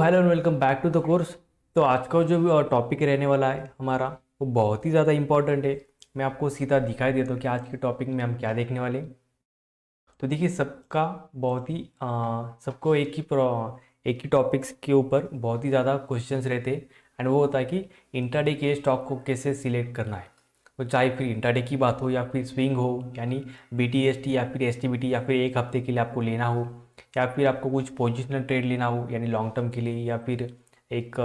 Hello and welcome back to the course. तो आज का जो टॉपिक रहने वाला है हमारा, वो बहुत ही ज़्यादा इंपॉर्टेंट है। मैं आपको सीधा दिखाई देता हूँ कि आज के टॉपिक में हम क्या देखने वाले हैं। तो देखिए, सबका बहुत ही सबको एक ही टॉपिक्स के ऊपर बहुत ही ज़्यादा क्वेश्चंस रहते हैं। एंड वो होता है कि इंट्राडे के स्टॉक को कैसे सिलेक्ट करना है। तो चाहे फिर इंट्राडे की बात हो या फिर स्विंग हो, यानी BTST या फिर STBT, या फिर एक हफ्ते के लिए आपको लेना हो, या फिर आपको कुछ पोजिशनल ट्रेड लेना हो यानी लॉन्ग टर्म के लिए, या फिर एक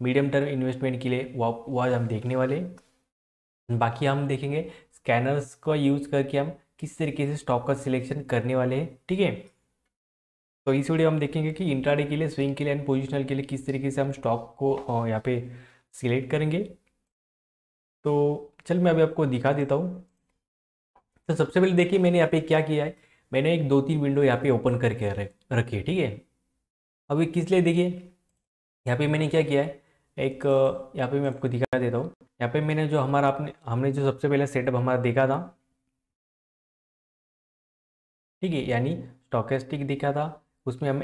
मीडियम टर्म इन्वेस्टमेंट के लिए, वो आज हम देखने वाले हैं। बाकी हम देखेंगे स्कैनर्स का यूज़ करके हम किस तरीके से स्टॉक का सिलेक्शन करने वाले हैं, ठीक है। तो इस वीडियो हम देखेंगे कि इंट्राडे के लिए, स्विंग के लिए एंड पोजिशनल के लिए किस तरीके से हम स्टॉक को यहाँ पे सिलेक्ट करेंगे। तो चल मैं अभी आपको दिखा देता हूँ। तो सबसे पहले देखिए, मैंने यहाँ पे क्या किया है। मैंने एक 2-3 विंडो यहाँ पे ओपन करके रखी है, ठीक है। अभी किस लिए, देखिए यहाँ पे मैंने क्या किया है। एक यहाँ पे मैं आपको दिखा देता हूँ। यहाँ पे मैंने जो हमारा हमने जो सबसे पहले सेटअप हमारा देखा था, ठीक है, यानी स्टॉकेस्टिक दिखा था। उसमें हम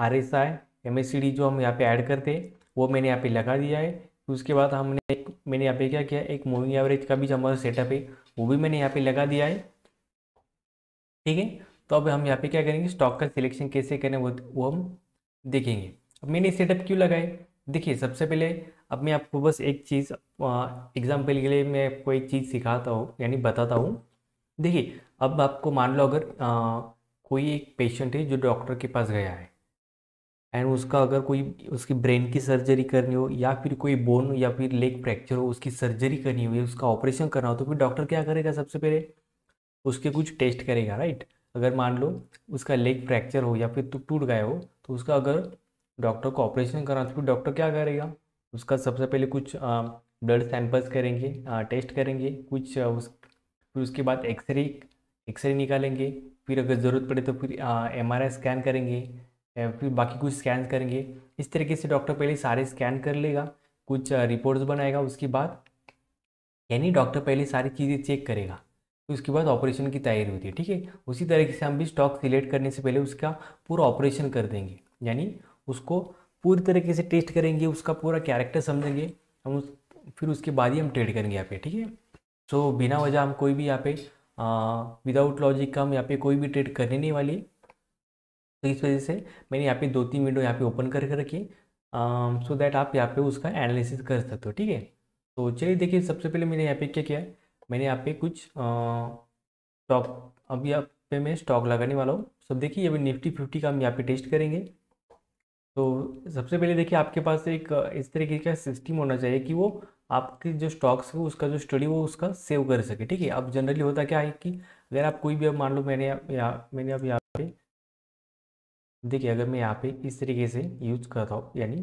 RSI MACD जो हम यहाँ पे ऐड करते हैं, वो मैंने यहाँ पे लगा दिया है। फिर उसके बाद मैंने यहाँ पे क्या किया, एक मूविंग एवरेज का भी जो हमारा सेटअप है वो भी मैंने यहाँ पे लगा दिया है, ठीक है। तो अब हम यहाँ पे क्या करेंगे, स्टॉक का सिलेक्शन कैसे करें वो हम देखेंगे। अब मैंने सेटअप क्यों लगाए, देखिए सबसे पहले अब मैं आपको बस एक चीज़ एग्जाम्पल के लिए मैं आपको एक चीज़ सिखाता हूँ, यानी बताता हूँ। देखिए, अब आपको मान लो अगर कोई एक पेशेंट है जो डॉक्टर के पास गया है, एंड उसका अगर कोई उसकी ब्रेन की सर्जरी करनी हो, या फिर कोई बोन या फिर लेग फ्रैक्चर हो, उसकी सर्जरी करनी हो या उसका ऑपरेशन करना हो, तो फिर डॉक्टर क्या करेगा, सबसे पहले उसके कुछ टेस्ट करेगा, राइट। अगर मान लो उसका लेग फ्रैक्चर हो या फिर टूट गया हो, तो उसका अगर डॉक्टर को ऑपरेशन करना, तो फिर डॉक्टर क्या करेगा, उसका सबसे पहले कुछ ब्लड सैंपल्स करेंगे, टेस्ट करेंगे कुछ फिर उसके बाद एक्सरे निकालेंगे। फिर अगर ज़रूरत पड़े तो फिर MRI स्कैन करेंगे, फिर बाकी कुछ स्कैन करेंगे। इस तरीके से डॉक्टर पहले सारे स्कैन कर लेगा, कुछ रिपोर्ट्स बनाएगा। उसके बाद यानी डॉक्टर पहले सारी चीज़ें चेक करेगा, तो उसके बाद ऑपरेशन की तैयारी होती है, ठीक है। उसी तरीके से हम भी स्टॉक सिलेक्ट करने से पहले उसका पूरा ऑपरेशन कर देंगे, यानी उसको पूरी तरीके से टेस्ट करेंगे, उसका पूरा कैरेक्टर समझेंगे हम फिर उसके बाद ही हम ट्रेड करेंगे यहाँ पे, ठीक है। सो बिना वजह हम कोई भी यहाँ पे विदाउट लॉजिक का हम यहाँ पे कोई भी ट्रेड करने नहीं वाली। तो इस वजह से मैंने यहाँ पे 2-3 विंडो यहाँ पे ओपन करके रखी, सो दैट आप यहाँ पे उसका एनालिसिस कर सकते हो, ठीक है। तो चलिए देखिए, सबसे पहले मैंने यहाँ पे क्या किया है, मैंने यहाँ पे कुछ स्टॉक, अब यहाँ पे मैं स्टॉक लगाने वाला हूँ। सब देखिए, अभी निफ्टी 50 का हम यहाँ पे टेस्ट करेंगे। तो सबसे पहले देखिए, आपके पास एक इस तरीके का सिस्टम होना चाहिए कि वो आपके जो स्टॉक्स है उसका जो स्टडी वो उसका सेव कर सके, ठीक है। अब जनरली होता क्या है कि अगर आप कोई भी, अब मान लो मैंने अब यहाँ पे देखिए, अगर मैं यहाँ पे इस तरीके से यूज करता हूँ, यानी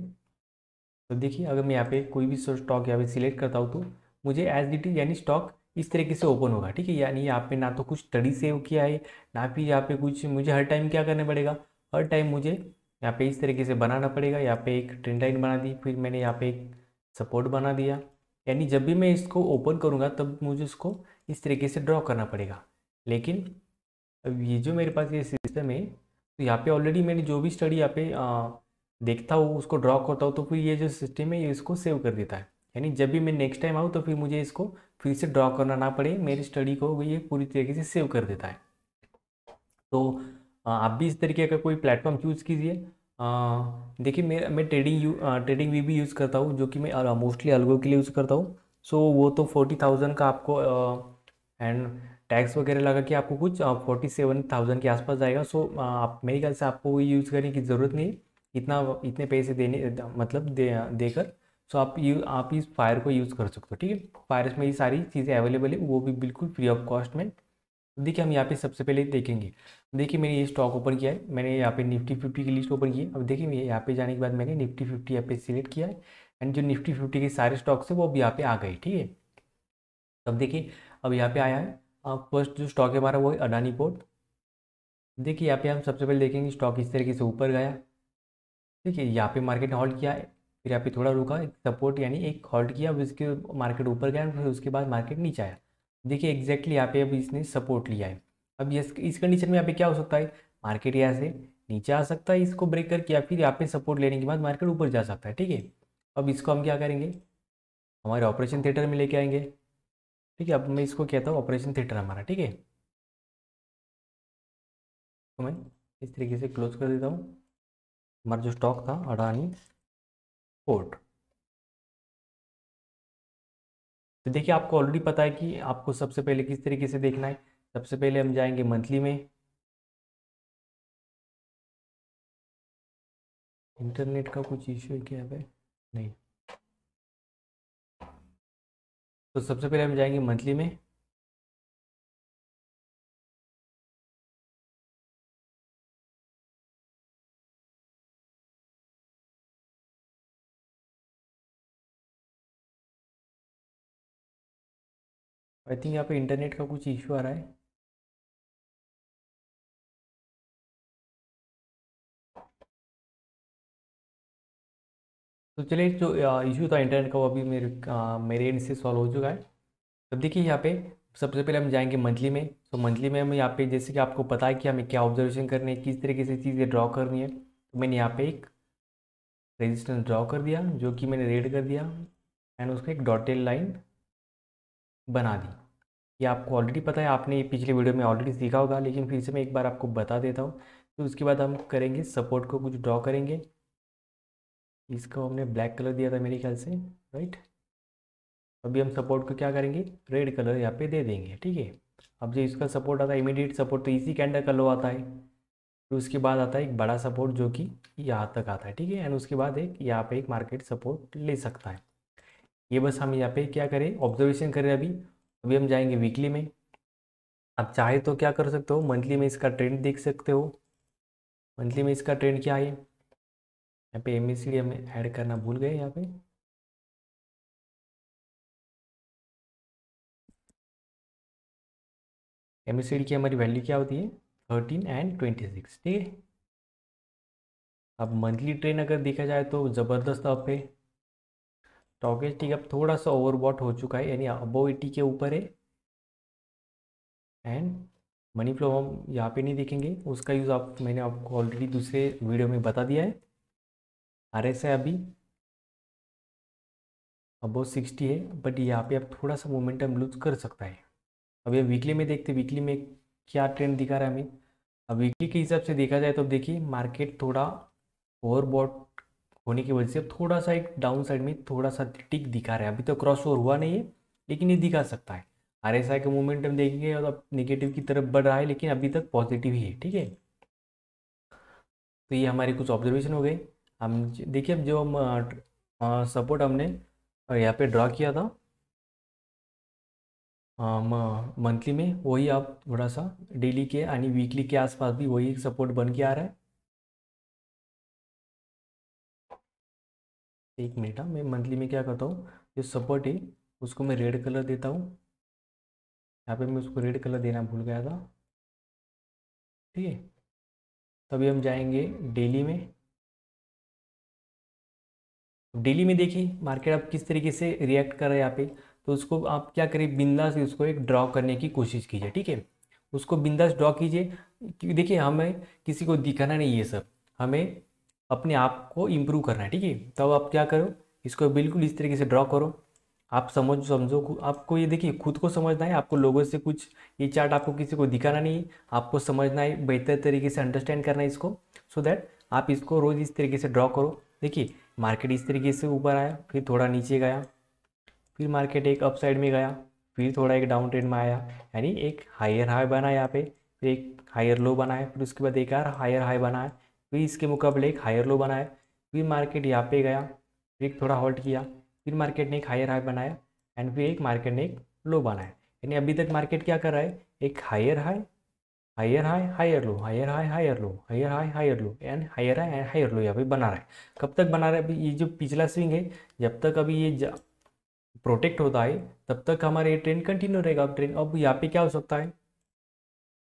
तो देखिए अगर मैं यहाँ पे कोई भी स्टॉक यहाँ पे सिलेक्ट करता हूँ, तो मुझे एज इट इज यानी स्टॉक इस तरीके से ओपन होगा, ठीक है। यानी यहाँ पे ना तो कुछ स्टडी सेव किया है, ना फिर यहाँ पे कुछ मुझे हर टाइम क्या करना पड़ेगा, हर टाइम मुझे यहाँ पे इस तरीके से बनाना पड़ेगा। यहाँ पे एक ट्रेंड लाइन बना दी, फिर मैंने यहाँ पे एक सपोर्ट बना दिया, यानी जब भी मैं इसको ओपन करूँगा तब मुझे इसको इस तरीके से ड्रॉ करना पड़ेगा। लेकिन अब ये जो मेरे पास ये सिस्टम है, तो यहाँ पे ऑलरेडी मैंने जो भी स्टडी यहाँ पे देखता हूँ उसको ड्रॉ करता हूँ, तो फिर ये जो सिस्टम है ये इसको सेव कर देता है। यानी जब भी मैं नेक्स्ट टाइम आऊँ तो फिर मुझे इसको फिर से ड्रॉ करना ना पड़े, मेरी स्टडी को ये पूरी तरीके से सेव कर देता है। तो आप भी इस तरीके का कोई प्लेटफॉर्म चूज़ कीजिए। देखिए, मैं ट्रेडिंग वी भी यूज़ करता हूँ, जो कि मैं मोस्टली अलगो के लिए यूज़ करता हूँ। सो वो तो 40,000 का आपको एंड टैक्स वगैरह लगा के आपको कुछ 47,000 के आसपास जाएगा। सो आप मेरे ख्याल से आपको वो यूज़ करने की ज़रूरत नहीं है, इतने पैसे देने मतलब देकर। सो आप इस फायर को यूज़ कर सकते हो, ठीक है। फायर में ये सारी चीज़ें अवेलेबल है, वो भी बिल्कुल फ्री ऑफ कॉस्ट में। देखिए, हम यहाँ पे सबसे पहले देखेंगे। देखिए, मैंने ये स्टॉक ओपन किया है, मैंने यहाँ पे निफ्टी 50 की लिस्ट ओपन की है। अब देखिए, मैं यहाँ पे जाने के बाद मैंने निफ्टी 50 यहाँ पे सिलेक्ट किया है, एंड जो निफ्टी 50 के सारे स्टॉक्स है वो अब यहाँ पे आ गए, ठीक है। अब देखिए, अब यहाँ पे आया है, अब फर्स्ट जो स्टॉक है हमारा वो है अडानी पोर्ट। देखिए, यहाँ पे हम सबसे पहले देखेंगे स्टॉक इस तरीके से ऊपर गया, ठीक है। यहाँ पे मार्केट ने होल्ड किया है, फिर यहाँ पे थोड़ा रुका, एक सपोर्ट यानी एक होल्ड किया, अब इसके मार्केट ऊपर गया, फिर उसके बाद मार्केट नीचे आया। देखिए एग्जैक्टली यहाँ पे अब इसने सपोर्ट लिया है। अब ये इस कंडीशन में यहाँ पे क्या हो सकता है, मार्केट यहाँ से नीचे आ सकता है इसको ब्रेक करके, या फिर यहाँ पे सपोर्ट लेने के बाद मार्केट ऊपर जा सकता है। ठीक है, अब इसको हम क्या करेंगे, हमारे ऑपरेशन थिएटर में लेके आएंगे। ठीक है, अब मैं इसको कहता हूँ ऑपरेशन थिएटर हमारा। ठीक है, तो मैं इस तरीके से क्लोज कर देता हूँ। हमारा जो स्टॉक था अडानी पोर्ट, तो देखिए आपको ऑलरेडी पता है कि आपको सबसे पहले किस तरीके से देखना है। सबसे पहले हम जाएंगे मंथली में। इंटरनेट का कुछ इश्यू है क्या यहाँ पे? नहीं। तो सबसे पहले हम जाएंगे मंथली में। आई थिंक यहाँ पे इंटरनेट का कुछ इश्यू आ रहा है। तो चलिए, जो इशू था इंटरनेट का वो अभी मेरे एंड से सॉल्व हो चुका है। तब देखिए यहाँ पे सबसे पहले हम जाएंगे मंथली में। तो मंथली में हम यहाँ पे, जैसे कि आपको पता है कि हमें क्या ऑब्जर्वेशन करनी है, किस तरीके से चीज़ें ड्रॉ करनी है, तो मैंने यहाँ पे एक रेजिस्टेंस ड्रॉ कर दिया जो कि मैंने रेड कर दिया, एंड उसको एक डॉटेड लाइन बना दी। ये आपको ऑलरेडी पता है, आपने ये पिछले वीडियो में ऑलरेडी सीखा होगा, लेकिन फिर से मैं एक बार आपको बता देता हूँ। तो उसके बाद हम करेंगे सपोर्ट को कुछ ड्रॉ करेंगे। इसको हमने ब्लैक कलर दिया था मेरे ख्याल से, राइट। अभी हम सपोर्ट को क्या करेंगे, रेड कलर यहाँ पे दे देंगे। ठीक है, अब जो इसका सपोर्ट आता है इमीडिएट सपोर्ट, तो इसी कैंडल का लो आता है। फिर उसके बाद आता है एक बड़ा सपोर्ट जो कि यहाँ तक आता है। ठीक है, एंड उसके बाद एक यहाँ पे एक मार्केट सपोर्ट ले सकता है। ये बस हम यहाँ पे क्या करें, ऑब्जर्वेशन करें। अभी अभी हम जाएंगे वीकली में। आप चाहे तो क्या कर सकते हो, मंथली में इसका ट्रेंड देख सकते हो। मंथली में इसका ट्रेंड क्या है, यहाँ पे एमएसीडी हम ऐड करना भूल गए। यहाँ पे एमएसीडी की हमारी वैल्यू क्या होती है, 13 एंड 26। ठीक है, अब मंथली ट्रेंड अगर देखा जाए तो ज़बरदस्त अप है। स्टॉकेस्टिक अब थोड़ा सा ओवरबॉट हो चुका है, यानी अबव 80 के ऊपर है। एंड मनी फ्लो हम यहाँ पे नहीं देखेंगे, उसका यूज़ मैंने आपको ऑलरेडी दूसरे वीडियो में बता दिया है। आरएसआई अभी अबव 60 है, बट यहाँ पे अब थोड़ा सा मोमेंटम लूज कर सकता है। अब ये वीकली में देखते, वीकली में क्या ट्रेंड दिखा रहा है हमें। अब वीकली के हिसाब से देखा जाए तो अब देखिए मार्केट थोड़ा ओवरबॉट होने की वजह से अब थोड़ा सा एक डाउन साइड में थोड़ा सा टिक दिखा रहा है। अभी तो क्रॉस ओवर हुआ नहीं है, लेकिन ये दिखा सकता है। आरएसआई का मोमेंटम देखेंगे और अब नेगेटिव की तरफ बढ़ रहा है, लेकिन अभी तक पॉजिटिव ही है। ठीक है, तो ये हमारी कुछ ऑब्जर्वेशन हो गए। हम देखिए, अब जो हम सपोर्ट हमने यहाँ पे ड्रॉ किया था मंथली में, वही आप थोड़ा सा डेली के यानी वीकली के आसपास भी वही सपोर्ट बन के आ रहा है। एक मिनट, मैं मंथली में क्या करता हूँ, जो सपोर्ट है उसको मैं रेड कलर देता हूँ। यहाँ पे मैं उसको रेड कलर देना भूल गया था। ठीक है, तभी हम जाएंगे डेली में। डेली में देखिए मार्केट अब किस तरीके से रिएक्ट कर रहा है यहाँ पे। तो उसको आप क्या करिए, बिंदास उसको एक ड्रॉ करने की कोशिश कीजिए। ठीक है, उसको बिंदास ड्रॉ कीजिए, क्योंकि देखिए हमें किसी को दिखाना नहीं, ये सब हमें अपने आप को इम्प्रूव करना है। ठीक है, तब आप क्या करो, इसको बिल्कुल इस तरीके से ड्रॉ करो। आप समझो आपको ये देखिए खुद को समझना है, आपको लोगों से कुछ, ये चार्ट आपको किसी को दिखाना नहीं है, आपको समझना है, बेहतर तरीके से अंडरस्टैंड करना है इसको, सो दैट आप इसको रोज़ इस तरीके से ड्रॉ करो। देखिए मार्केट इस तरीके से ऊपर आया, फिर थोड़ा नीचे गया, फिर मार्केट एक अप साइड में गया, फिर थोड़ा एक डाउन ट्रेंड में आया, यानी एक हायर हाई बना यहाँ पे, फिर एक हायर लो बनाया, फिर उसके बाद एक और हायर हाई बनाया, फिर इसके मुकाबले एक हायर लो बनाया, फिर मार्केट यहाँ पे गया, फिर एक थोड़ा होल्ड किया, फिर मार्केट ने एक हायर हाई बनाया, एंड फिर एक मार्केट ने एक लो बनाया। यानी अभी तक मार्केट क्या कर रहा है, एक higher high, higher high, higher low, higher high, higher low, higher high, higher low, and higher high and higher low यहाँ पे बना रहा है। कब तक बना रहा है, अभी ये जो पिछला स्विंग है, जब तक अभी ये प्रोटेक्ट होता है तब तक हमारा ये ट्रेंड कंटिन्यू रहेगा। अब ट्रेंड अब यहाँ पे क्या हो सकता है,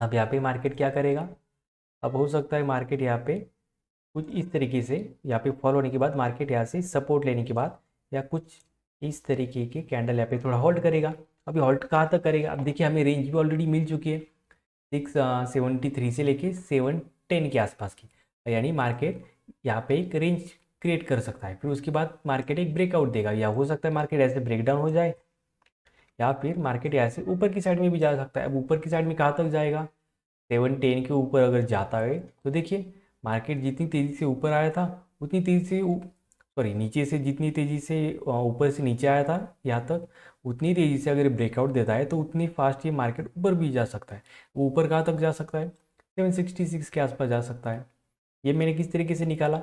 अब यहाँ पे मार्केट क्या करेगा, अब हो सकता है मार्केट यहाँ पे कुछ इस तरीके से, यहाँ पे फॉलो होने के बाद मार्केट यहाँ से सपोर्ट लेने के बाद या कुछ इस तरीके के कैंडल यहाँ पे थोड़ा होल्ड करेगा। अभी होल्ड कहाँ तक करेगा, अब देखिए हमें रेंज भी ऑलरेडी मिल चुकी है, 673 से लेके 10 के आसपास की, यानी मार्केट यहाँ पे एक रेंज क्रिएट कर सकता है। फिर उसके बाद मार्केट एक ब्रेकआउट देगा, या हो सकता है मार्केट ऐसे ब्रेकडाउन हो जाए, या फिर मार्केट ऐसे ऊपर की साइड में भी जा सकता है। अब ऊपर की साइड में कहाँ तक जाएगा, 710 के ऊपर अगर जाता है तो देखिए मार्केट जितनी तेज़ी से ऊपर आया था उतनी तेज़ी से सॉरी नीचे से जितनी तेज़ी से ऊपर से नीचे आया था यहाँ तक, उतनी तेज़ी से अगर ब्रेकआउट देता है तो उतनी फास्ट ये मार्केट ऊपर भी जा सकता है। वो ऊपर कहाँ तक जा सकता है, 766 के आसपास जा सकता है। ये मैंने किस तरीके से निकाला,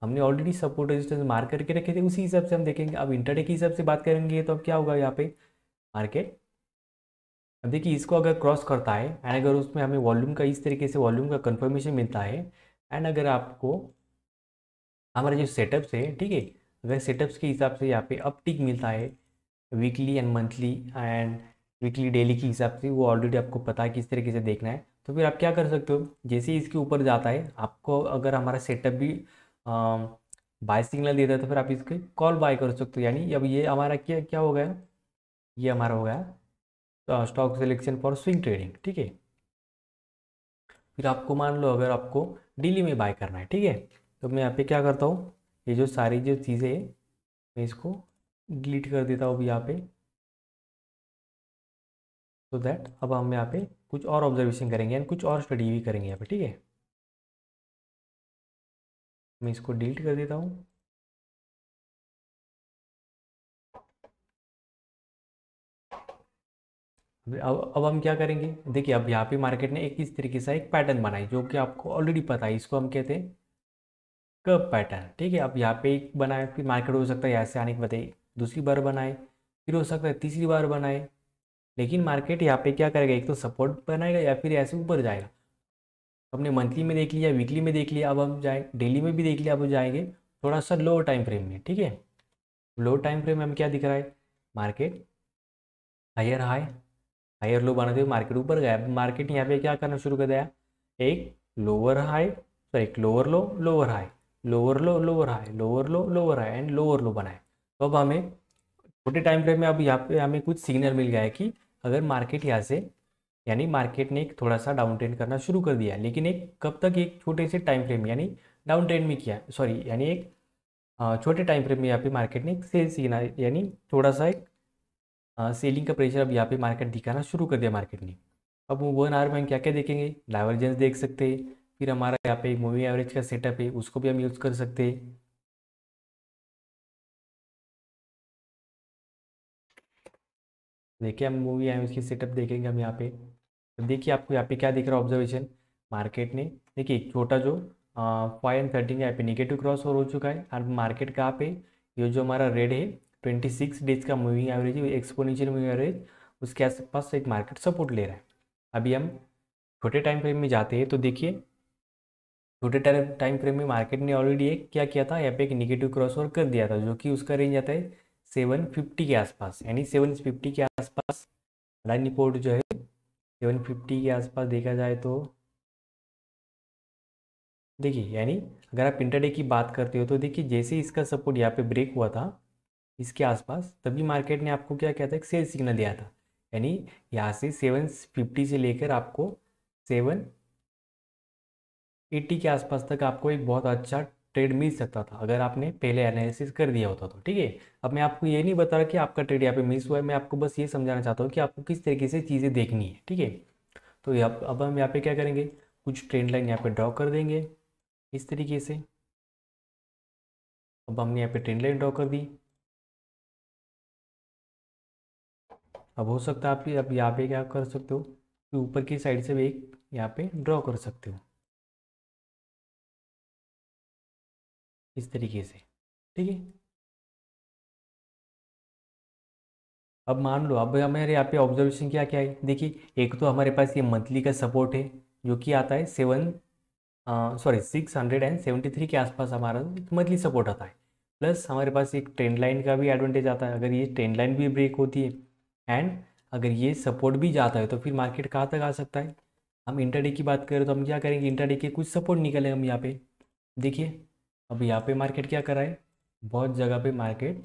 हमने ऑलरेडी सपोर्ट रेजिस्टेंस मार्क करके रखे थे, उसी हिसाब से हम देखेंगे। अब इंटरडे के हिसाब से बात करेंगे तो अब क्या होगा यहाँ पे मार्केट, अब देखिए इसको अगर क्रॉस करता है एंड अगर उसमें हमें वॉल्यूम का इस तरीके से वॉल्यूम का कंफर्मेशन मिलता है, एंड अगर आपको हमारे जो सेटअप्स है, ठीक है, अगर सेटअप्स के हिसाब से यहाँ पे अपटिक मिलता है weekly and monthly and weekly daily के हिसाब से, वो ऑलरेडी आपको पता है किस तरीके से देखना है, तो फिर आप क्या कर सकते हो, जैसे ही इसके ऊपर जाता है आपको अगर हमारा सेटअप भी बाय सिग्नल देता है तो फिर आप इसके कॉल बाय कर सकते हो। यानी अब ये हमारा क्या क्या हो गया, ये हमारा हो गया stock selection for swing trading, ठीक है। फिर आपको मान लो अगर आपको डेली में बाय करना है, ठीक है, तो मैं यहाँ पे क्या करता हूँ, ये जो सारी जो चीज़ें हैं मैं इसको डिलीट कर देता हूँ अभी यहाँ पे, सो दैट अब हम यहाँ पे कुछ और ऑब्जर्वेशन करेंगे एंड कुछ और स्टडी भी करेंगे यहाँ पे, ठीक है। मैं इसको डिलीट कर देता हूँ। अब हम क्या करेंगे, देखिए अब यहाँ पे मार्केट ने एक इस तरीके से एक पैटर्न बनाई जो कि आपको ऑलरेडी पता है, इसको हम कहते हैं कर्व पैटर्न, ठीक है। अब यहाँ पे एक बनाए, फिर मार्केट हो सकता है यहाँ से आने के बाद दूसरी बार बनाए, फिर हो सकता है तीसरी बार बनाए, लेकिन मार्केट यहाँ पे क्या करेगा, एक तो सपोर्ट बनाएगा या फिर ऐसे ऊपर जाएगा। हमने मंथली में देख लिया, वीकली में देख लिया, अब हम जाए डेली में भी देख लिया, अब जाएंगे थोड़ा सा लो टाइम फ्रेम में, ठीक है। लो टाइम फ्रेम में हम क्या दिख रहा है, market higher high higher low बनाते हुए मार्केट ऊपर गया। मार्केट यहाँ पे क्या करना शुरू कर दिया, एक लोअर हाई, तो एक lower low lower high, lower low lower high, lower low lower high and lower लो बनाए। तो अब हमें छोटे टाइम फ्रेम में अब यहाँ पे हमें कुछ सिग्नल मिल गया है कि अगर मार्केट यहाँ से, यानी मार्केट ने एक थोड़ा सा डाउन ट्रेंड करना शुरू कर दिया, लेकिन एक कब तक, एक छोटे से टाइम फ्रेम यानी डाउन ट्रेंड में किया, सॉरी यानी एक छोटे टाइम फ्रेम में यहाँ पे मार्केट ने एक सेल सिग्नल यानी थोड़ा सा एक सेलिंग का प्रेशर अब यहाँ पे मार्केट दिखाना शुरू कर दिया मार्केट ने। अब 1 आवर में हम क्या क्या देखेंगे, डाइवर्जेंस देख सकते हैं, फिर हमारा यहाँ पे मूविंग एवरेज का सेटअप है उसको भी हम यूज़ कर सकते हैं। देखिए हम मूवी एवरेज की सेटअप देखेंगे हम यहाँ पे, तो देखिए आपको यहाँ पे क्या दिख रहा है ऑब्जर्वेशन, मार्केट ने देखिए एक छोटा जो 5 and 13 यहाँ पे निगेटिव क्रॉस ओवर हो चुका है, और मार्केट कहाँ पे, ये जो हमारा रेड है 26 डेज का मूविंग एवरेज है, एक्सपोनेंशियल मूविंग एवरेज, उसके आसपास एक मार्केट सपोर्ट ले रहा है। अभी हम छोटे टाइम फ्रेम में जाते हैं तो देखिए छोटे टाइम फ्रेम में मार्केट ने ऑलरेडी एक क्या किया था, यहाँ पे एक निगेटिव क्रॉस ओवर कर दिया था, जो कि उसका रेंज आता है 750 के आसपास, यानी 750 के आसपास लाइन रिपोर्ट जो है 750 के आसपास देखा जाए तो देखिए, यानी अगर आप इंटरडे की बात करते हो तो देखिए जैसे ही इसका सपोर्ट यहाँ पे ब्रेक हुआ था इसके आसपास, तभी मार्केट ने आपको क्या कहता है, एक सेल सिग्नल दिया था। यानी यहाँ से 750 से लेकर आपको 780 के आसपास तक आपको एक बहुत अच्छा ट्रेड मिल सकता था अगर आपने पहले एनालिसिस कर दिया होता तो, ठीक है। अब मैं आपको ये नहीं बता रहा कि आपका ट्रेड यहाँ पे मिस हुआ है, मैं आपको बस ये समझाना चाहता हूँ कि आपको किस तरीके से चीज़ें देखनी है, ठीक है। तो अब हम यहाँ पे क्या करेंगे, कुछ ट्रेंड लाइन यहाँ पे ड्रॉ कर देंगे इस तरीके से। अब हमने यहाँ पे ट्रेंड लाइन ड्रॉ कर दी। अब हो सकता है आप अब यहाँ पे क्या कर सकते हो कि ऊपर की साइड से भी एक यहाँ पे ड्रॉ कर सकते हो इस तरीके से, ठीक है। अब मान लो अब हमारे यहाँ पे ऑब्जर्वेशन क्या क्या है, देखिए एक तो हमारे पास ये मंथली का सपोर्ट है जो कि आता है 673 के आसपास हमारा मंथली सपोर्ट आता है, प्लस हमारे पास एक ट्रेंड लाइन का भी एडवांटेज आता है। अगर ये ट्रेंड लाइन भी ब्रेक होती है एंड अगर ये सपोर्ट भी जाता है तो फिर मार्केट कहाँ तक आ सकता है। हम इंटरडे की बात करें तो हम क्या करेंगे, इंटरडे के कुछ सपोर्ट निकले हम यहाँ पे देखिए। अब यहाँ पे मार्केट क्या कर रहा है, बहुत जगह पे मार्केट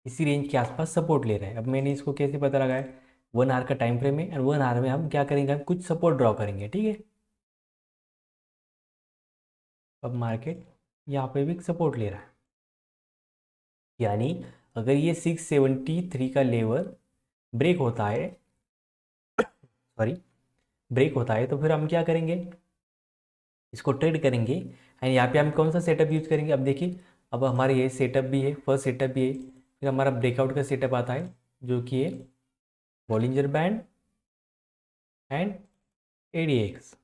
इसी रेंज के आसपास सपोर्ट ले रहा है। अब मैंने इसको कैसे पता लगाया, 1 आवर का टाइम फ्रेम है एंड 1 आवर में हम क्या करेंगे, हम कुछ सपोर्ट ड्रॉ करेंगे, ठीक है। अब मार्केट यहाँ पे भी सपोर्ट ले रहा है, यानी अगर ये 673 का लेवल ब्रेक होता है, सॉरी ब्रेक होता है, तो फिर हम क्या करेंगे, इसको ट्रेड करेंगे। एंड यहाँ पे हम कौन सा सेटअप यूज करेंगे, अब देखिए अब हमारे ये सेटअप भी है, फर्स्ट सेटअप भी है, फिर हमारा ब्रेकआउट का सेटअप आता है जो कि है बॉलिंजर बैंड एंड ADX,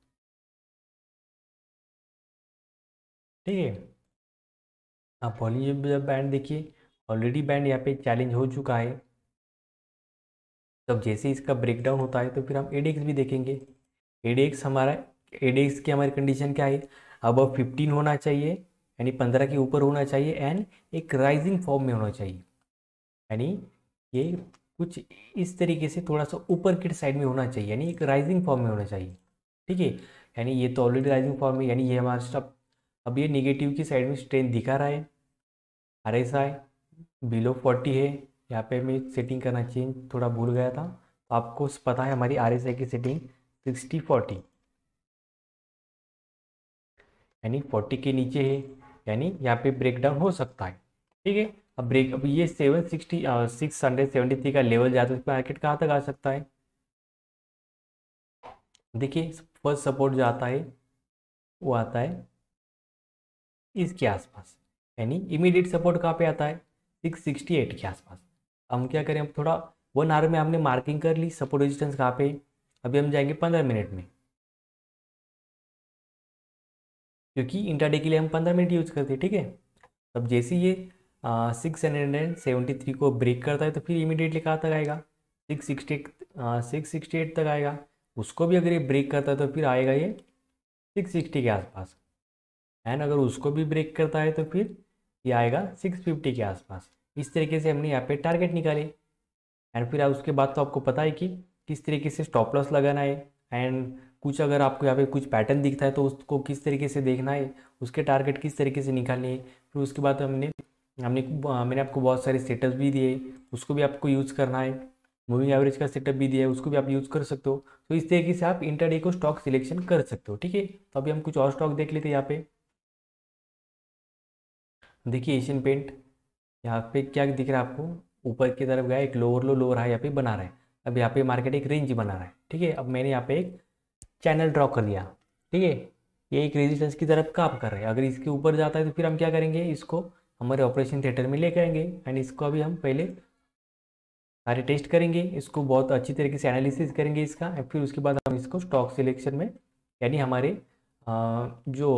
ठीक है। आप बॉलिंजर बैंड देखिए, ऑलरेडी बैंड यहाँ पे चैलेंज हो चुका है। तब जैसे इसका ब्रेकडाउन होता है तो फिर हम ADX भी देखेंगे। ADX हमारा, ADX की हमारी कंडीशन क्या है, अब 15 होना चाहिए, यानी 15 के ऊपर होना चाहिए, एंड एक राइजिंग फॉर्म में होना चाहिए, यानी ये कुछ इस तरीके से थोड़ा सा ऊपर की साइड में होना चाहिए, यानी एक राइजिंग फॉर्म में होना चाहिए, ठीक है। यानी ये तो ऑलरेडी राइजिंग फॉर्म में, यानी ये हमारा स्टॉप अब ये नेगेटिव की साइड में स्ट्रेंथ दिखा रहा है। RSI बिलो 40 है, यहाँ पे मैं सेटिंग करना चेंज थोड़ा भूल गया था, तो आपको पता है हमारी RSI की सेटिंग 60-40, यानी 40 के नीचे है, यानी यहाँ पे ब्रेकडाउन हो सकता है, ठीक है। अब ये 673 का लेवल जाता है तो मार्केट कहाँ तक आ सकता है, देखिए फर्स्ट सपोर्ट जो आता है वो आता है इसके आसपास, यानी इमीडिएट सपोर्ट कहाँ पे आता है 668 के आसपास। हम क्या करें, अब थोड़ा 1 आवर में हमने मार्किंग कर ली सपोर्ट रेजिस्टेंस कहाँ पे, अभी हम जाएंगे 15 मिनट में, क्योंकि इंट्राडे के लिए हम 15 मिनट यूज करते हैं, ठीक है। अब जैसे ये 673 को ब्रेक करता है तो फिर इमीडिएटली कहाँ तक आएगा, 668 तक आएगा। उसको भी अगर ये ब्रेक करता है तो फिर आएगा ये 660 के आसपास, एंड अगर उसको भी ब्रेक करता है तो फिर ये आएगा 650 के आसपास। इस तरीके से हमने यहाँ पे टारगेट निकाले, एंड फिर उसके बाद तो आपको पता है कि किस तरीके से स्टॉप लॉस लगाना है, एंड कुछ अगर आपको यहाँ पे कुछ पैटर्न दिखता है तो उसको किस तरीके से देखना है, उसके टारगेट किस तरीके से निकालने हैं। फिर उसके बाद हमने हमने मैंने आपको बहुत सारे सेटअप्स भी दिए, उसको भी आपको यूज़ करना है। मूविंग एवरेज का सेटअप भी दिया है, उसको भी आप यूज़ कर सकते हो। तो इस तरीके से आप इंटरडे को स्टॉक सिलेक्शन कर सकते हो, ठीक है। तो अभी हम कुछ और स्टॉक देख लेते हैं यहाँ पे। देखिए एशियन पेंट, यहाँ पे क्या दिख रहा है आपको, ऊपर की तरफ गया, एक लोअर लो लोअर हाई यहाँ पे बना रहा है। अब यहाँ पे मार्केट एक रेंज बना रहा है, ठीक है। अब मैंने यहाँ पे एक चैनल ड्रॉ कर दिया, ठीक है। ये एक रेजिस्टेंस की तरफ काम कर रहा है, अगर इसके ऊपर जाता है तो फिर हम क्या करेंगे, इसको हमारे ऑपरेशन थिएटर में लेके आएंगे, एंड इसको अभी हम पहले सारे टेस्ट करेंगे, इसको बहुत अच्छी तरीके से एनालिसिस करेंगे इसका, और फिर उसके बाद हम इसको स्टॉक सिलेक्शन में, यानी हमारे जो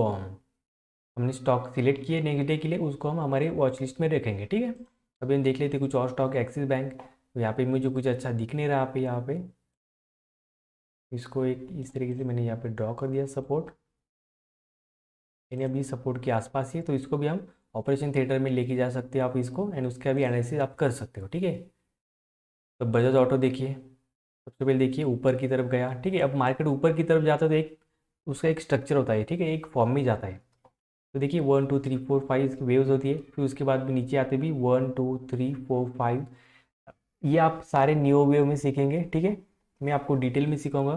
हमने स्टॉक सिलेक्ट किए नेक्स्ट डे के लिए, उसको हम हमारे वॉच लिस्ट में रखेंगे, ठीक है। अभी हम देख लेते कुछ और स्टॉक। एक्सिस बैंक, यहाँ पे मुझे कुछ अच्छा दिख नहीं रहा यहाँ पे इसको एक इस तरीके से मैंने यहाँ पे ड्रॉ कर दिया सपोर्ट, यानी अभी सपोर्ट के आसपास ही है, तो इसको भी हम ऑपरेशन थिएटर में लेके जा सकते हैं आप इसको, एंड उसका भी एनालिसिस आप कर सकते हो, ठीक है। तो बजाज ऑटो देखिए, सबसे पहले देखिए ऊपर की तरफ गया, ठीक है। अब मार्केट ऊपर की तरफ जाता है तो एक उसका एक स्ट्रक्चर होता है, ठीक है, एक फॉर्म में जाता है। तो देखिए 1 2 3 4 5 इसकी वेव्स होती है, फिर उसके बाद भी नीचे आते भी 1 2 3 4 5, ये आप सारे न्यू वेव में सीखेंगे, ठीक है। मैं आपको डिटेल में सिखाऊंगा।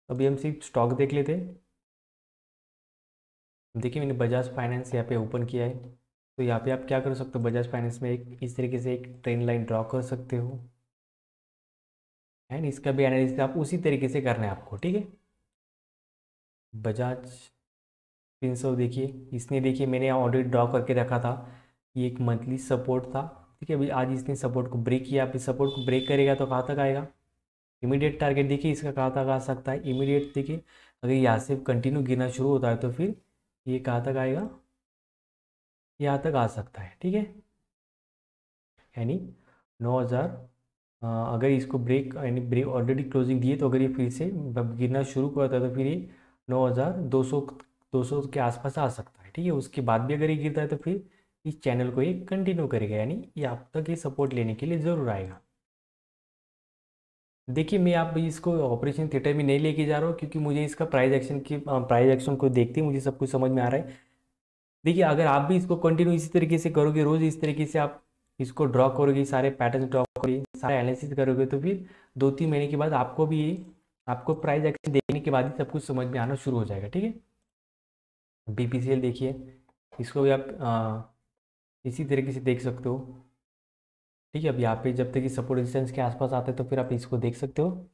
अभी हम सिर्फ स्टॉक देख लेते हैं। देखिए मैंने बजाज फाइनेंस यहाँ पे ओपन किया है, तो यहाँ पे आप क्या कर सकते हो, बजाज फाइनेंस में एक इस तरीके से एक ट्रेन लाइन ड्रॉ कर सकते हो, एंड इसका भी एनालिसिस आप उसी तरीके से करना है आपको, ठीक है। बजाज 300 देखिए, इसने देखिए मैंने यहाँ ऑलरेडी ड्रॉ करके रखा था, ये एक मंथली सपोर्ट था, ठीक है। अभी आज इसने सपोर्ट को ब्रेक किया, अभी सपोर्ट को ब्रेक करेगा तो कहाँ तक आएगा, इमीडिएट टारगेट देखिए इसका कहाँ तक आ सकता है, इमीडिएट देखिए अगर यहाँ से कंटिन्यू गिरना शुरू होता है तो फिर ये कहाँ तक आएगा, यहाँ तक आ सकता है, ठीक है। यानी 9000, अगर इसको ब्रेक यानी ब्रेक ऑलरेडी क्लोजिंग दिए, तो अगर ये फिर से गिरना शुरू करता है तो फिर ये 9200 के आसपास आ सकता है, ठीक है। उसके बाद भी अगर ये गिरता है तो फिर इस चैनल को ये कंटिन्यू करेगा, यानी ये आप तक ये सपोर्ट लेने के लिए ज़रूर आएगा। देखिए मैं आप इसको ऑपरेशन थिएटर में नहीं लेके जा रहा हूँ, क्योंकि मुझे इसका प्राइस एक्शन को देखते ही मुझे सब कुछ समझ में आ रहा है। देखिए अगर आप भी इसको कंटिन्यू इसी तरीके से करोगे, रोज़ इस तरीके से आप इसको ड्रॉ करोगे, सारे पैटर्न ड्रॉ करोगे, सारा एनालिसिस करोगे, तो फिर 2-3 महीने के बाद आपको भी आपको प्राइस एक्शन देखने के बाद ही सब कुछ समझ में आना शुरू हो जाएगा, ठीक है। BPCL देखिए, इसको भी आप इसी तरीके से देख सकते हो। ठीक है, अब यहाँ पे जब तक कि सपोर्ट रेजिस्टेंस के आसपास आते हैं तो फिर आप इसको देख सकते हो।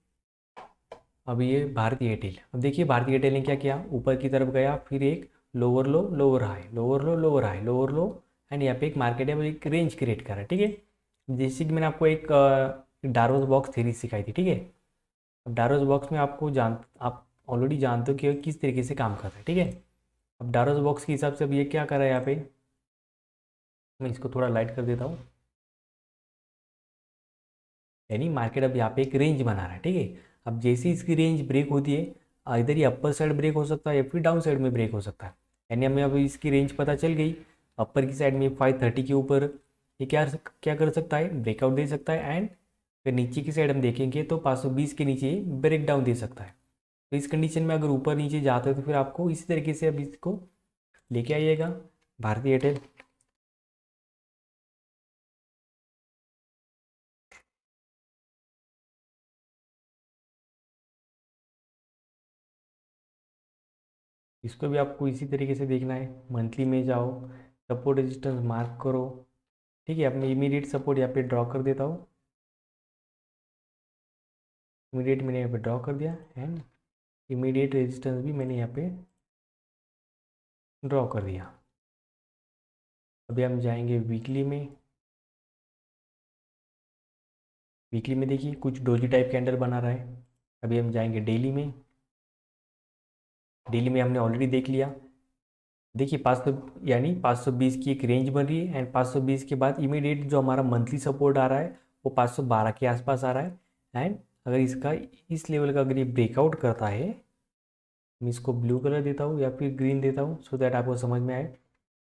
अब ये भारतीय एयरटेल, अब देखिए भारतीय एयरटेल ने क्या किया, ऊपर की तरफ गया, फिर एक lower low lower high, lower low lower high, lower low, and यहाँ पे एक मार्केट है वो एक रेंज क्रिएट करा है। ठीक है, जैसे कि मैंने आपको एक डार्वस बॉक्स थ्योरी सिखाई थी। ठीक है, अब डार्वस बॉक्स में आप ऑलरेडी जानते हो कि किस तरीके से काम करता है। ठीक है, अब डार्वस बॉक्स के हिसाब से अब ये क्या कर रहा है, यहाँ पे मैं इसको थोड़ा लाइट कर देता हूँ। यानी मार्केट अब यहाँ पे एक रेंज बना रहा है। ठीक है, अब जैसे इसकी रेंज ब्रेक होती है, इधर ये अपर साइड ब्रेक हो सकता है या फिर डाउन साइड में ब्रेक हो सकता है। यानी हमें अब इसकी रेंज पता चल गई, अपर की साइड में 530 के ऊपर ये क्या क्या कर सकता है, ब्रेकआउट दे सकता है, एंड फिर नीचे की साइड हम देखेंगे तो 520 के नीचे ब्रेक डाउन दे सकता है। तो इस कंडीशन में अगर ऊपर नीचे जाते हो तो फिर आपको इसी तरीके से अब इसको लेके आइएगा भारतीय एयरटेल। इसको भी आपको इसी तरीके से देखना है, मंथली में जाओ, सपोर्ट रेजिस्टेंस मार्क करो। ठीक है, अब मैं इमीडिएट सपोर्ट यहाँ पे ड्रॉ कर देता हूँ। इमीडिएट मैंने यहाँ पे ड्रॉ कर दिया, एंड इमीडिएट रेजिस्टेंस भी मैंने यहाँ पे ड्रॉ कर दिया। अभी हम जाएंगे वीकली में। वीकली में देखिए कुछ डोजी टाइप कैंडल बना रहा है। अभी हम जाएंगे डेली में। डेली में हमने ऑलरेडी देख लिया। देखिए 500 यानी 520 की एक रेंज बन रही है, एंड 520 के बाद इमीडिएट जो हमारा मंथली सपोर्ट आ रहा है वो 512 के आसपास आ रहा है। एंड अगर इसका इस लेवल का अगर ये ब्रेकआउट करता है, मैं इसको ब्लू कलर देता हूँ या फिर ग्रीन देता हूँ सो दैट आपको समझ में आए।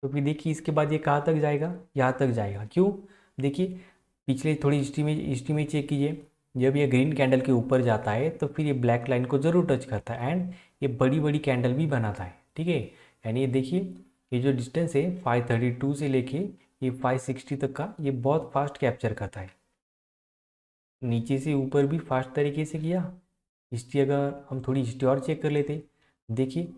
तो फिर देखिए इसके बाद ये कहाँ तक जाएगा, यहाँ तक जाएगा। क्यों, देखिए पिछले थोड़ी हिस्ट्री में चेक कीजिए, जब ये ग्रीन कैंडल के ऊपर जाता है तो फिर ये ब्लैक लाइन को ज़रूर टच करता है, एंड ये बड़ी बड़ी कैंडल भी बनाता है। ठीक है, यानी ये देखिए ये जो डिस्टेंस है 532 से लेके ये 560 तक का, ये बहुत फास्ट कैप्चर करता है। नीचे से ऊपर भी फास्ट तरीके से किया। हिस्ट्री अगर हम थोड़ी हिस्ट्री और चेक कर लेते, देखिए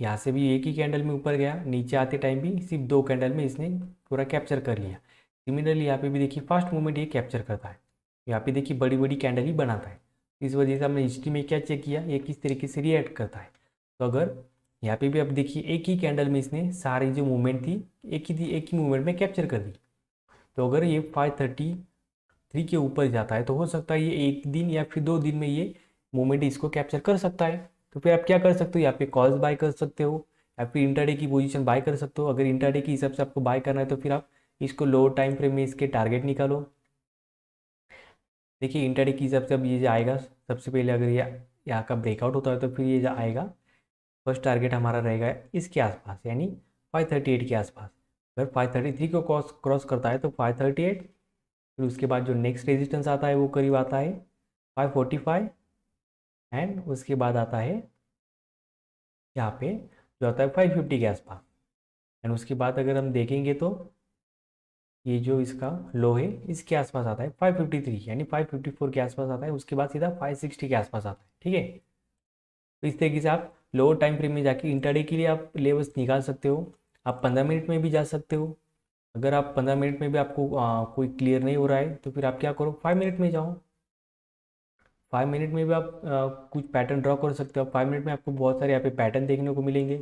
यहाँ से भी एक ही कैंडल में ऊपर गया, नीचे आते टाइम भी सिर्फ 2 कैंडल में इसने पूरा कैप्चर कर लिया। सिमिलरली यहाँ पे भी देखिए फास्ट मूवमेंट ये कैप्चर करता है। यहाँ पे देखिए बड़ी बड़ी कैंडल ही बनाता है। इस वजह से हमने हिस्ट्री में क्या चेक किया, ये किस तरीके से रिएक्ट करता है। तो अगर यहाँ पे भी अब देखिए एक ही कैंडल में इसने सारी जो मूवमेंट थी एक ही मूवमेंट में कैप्चर कर दी। तो अगर ये 533 के ऊपर जाता है तो हो सकता है ये एक दिन या फिर 2 दिन में ये मूवमेंट इसको कैप्चर कर सकता है। तो फिर आप क्या कर सकते हो, यहाँ पे कॉल्स बाय कर सकते हो या फिर इंट्राडे की पोजीशन बाय कर सकते हो। अगर इंट्राडे के हिसाब से आपको बाय करना है तो फिर आप इसको लोअर टाइम फ्रेम में इसके टारगेट निकालो। देखिए इंट्राडे के हिसाब से अब ये जो आएगा, सबसे पहले अगर ये यहाँ का ब्रेकआउट होता है तो फिर ये जो आएगा फर्स्ट टारगेट हमारा रहेगा इसके आसपास, यानी 538 के आसपास। अगर 533 को क्रॉस करता है तो 538, फिर उसके बाद जो नेक्स्ट रेजिस्टेंस आता है वो करीब आता है 545, एंड उसके बाद आता है यहाँ पे जो आता है 550 के आसपास। एंड उसके बाद अगर हम देखेंगे तो ये जो इसका लो है इसके आसपास आता है 553, यानी 554 के आसपास आता है। उसके बाद सीधा 560 के आसपास आता है। ठीक है, तो इस तरीके से आप लोअर टाइम फ्रेम में जाके इंट्राडे के लिए आप लेवल्स निकाल सकते हो। आप 15 मिनट में भी जा सकते हो। अगर आप 15 मिनट में भी आपको कोई क्लियर नहीं हो रहा है तो फिर आप क्या करो, 5 मिनट में जाओ। 5 मिनट में भी आप कुछ पैटर्न ड्रॉ कर सकते हो। 5 मिनट में आपको बहुत सारे यहाँ पे पैटर्न देखने को मिलेंगे।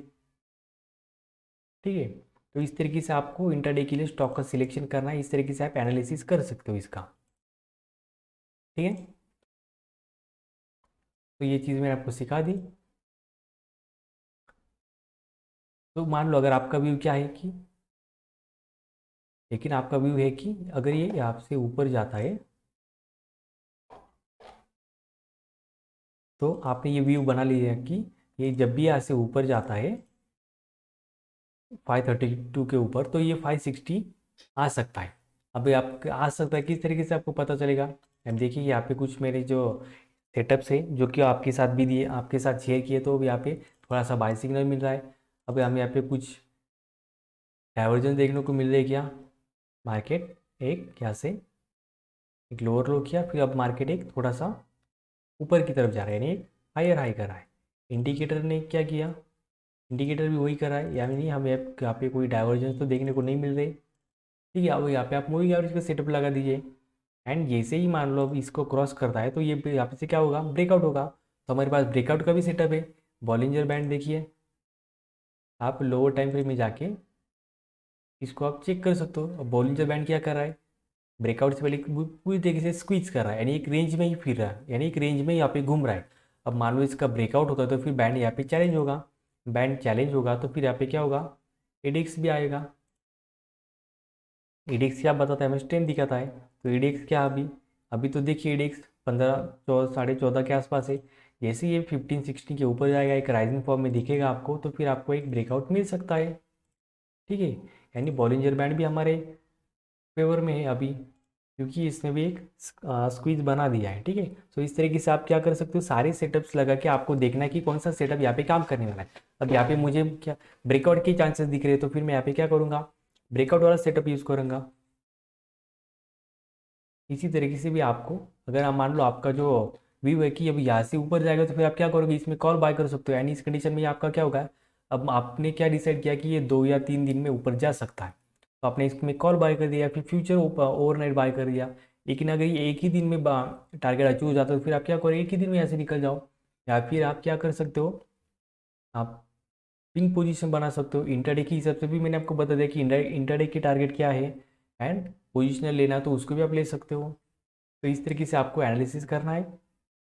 ठीक है, तो इस तरीके से आपको इंट्राडे के लिए स्टॉक का सिलेक्शन करना है। इस तरीके से आप एनालिसिस कर सकते हो इसका। ठीक है, तो ये चीज़ मैंने आपको सिखा दी। तो मान लो अगर आपका व्यू क्या है कि, लेकिन आपका व्यू है कि अगर ये यहाँ से ऊपर जाता है तो आपने ये व्यू बना लिया कि ये जब भी यहाँ से ऊपर जाता है 532 के ऊपर तो ये 560 आ सकता है। अब आप आ सकता है किस तरीके से आपको पता चलेगा। अब देखिए यहाँ पे कुछ मेरे जो सेटअप्स है जो कि आपके साथ भी दिए, आपके साथ शेयर किए, तो अब यहाँ पे थोड़ा सा बाय सिग्नल मिल रहा है। अब हम यहाँ पे कुछ डाइवर्जेंस देखने को मिल रही है। क्या मार्केट एक यहाँ से एक लोअर लो किया, फिर अब मार्केट एक थोड़ा सा ऊपर की तरफ जा रहा है, यानी एक हायर हाई कर रहा है। इंडिकेटर ने क्या किया, इंडिकेटर भी वही कर रहा है, यानी हमें यहाँ पे कोई डाइवर्जेंस तो देखने को नहीं मिल रही। ठीक है, अब यहाँ पे आप मूविंग एवरेज का सेटअप लगा दीजिए, एंड जैसे ही मान लो अब इसको क्रॉस करता है तो ये यहाँ पे से क्या होगा, ब्रेकआउट होगा। तो हमारे पास ब्रेकआउट का भी सेटअप है। बॉलिंजर बैंड देखिए, आप लोअर टाइम फ्रेम में जाके इसको आप चेक कर सकते हो। अब बॉलिंजर बैंड क्या कर रहा है, ब्रेकआउट से पहले पूरी तरीके से स्क्वीज कर रहा है, यानी एक रेंज में ही फिर रहा है, यानी एक रेंज में यहाँ पे घूम रहा है। अब मान लो इसका ब्रेकआउट होता है तो फिर बैंड यहाँ पे चैलेंज होगा। बैंड चैलेंज होगा तो फिर यहाँ पे क्या होगा, एडिक्स भी आएगा। एडिक्स क्या बताता है, हमें स्ट्रेंथ दिखाता है। तो एडिक्स क्या, अभी अभी तो देखिए एडिक्स 15 14 के आसपास है। जैसे ये 15 16 के ऊपर जाएगा, एक राइजिंग फॉर्म में दिखेगा आपको, तो फिर आपको एक ब्रेकआउट मिल सकता है। ठीक है, यानी बॉलिंजर बैंड भी हमारे फेवर में है अभी, क्योंकि इसने भी एक स्क्वीज बना दिया है। ठीक है, तो इस तरीके से आप क्या कर सकते हो, सारे सेटअप्स लगा के आपको देखना है कि कौन सा सेटअप यहाँ पे काम करने वाला है। अब यहाँ पे मुझे क्या ब्रेकआउट के चांसेस दिख रहे हैं, तो फिर मैं यहाँ पे क्या करूँगा, ब्रेकआउट वाला सेटअप यूज़ करूँगा। इसी तरीके से भी आपको, अगर आप मान लो आपका जो व्यू है कि अब यहाँ से ऊपर जाएगा, तो फिर आप क्या करोगे, इसमें कॉल बाय कर सकते हो। यानी इस कंडीशन में आपका क्या होगा, अब आपने क्या डिसाइड किया कि ये 2 या 3 दिन में ऊपर जा सकता है, तो आपने इसमें कॉल बाय कर दिया, फिर फ्यूचर ओवरनाइट बाय कर दिया। लेकिन अगर ये एक ही दिन में टारगेट अचीव हो जाता है, तो फिर आप क्या करो, एक ही दिन में यहाँ से निकल जाओ। या फिर आप क्या कर सकते हो, आप पिंक पोजीशन बना सकते हो। इंटरडे के हिसाब से भी मैंने आपको बता दिया कि इंटरडे की टारगेट क्या है, एंड पोजिशनल लेना तो उसको भी आप ले सकते हो। तो इस तरीके से आपको एनालिसिस करना है,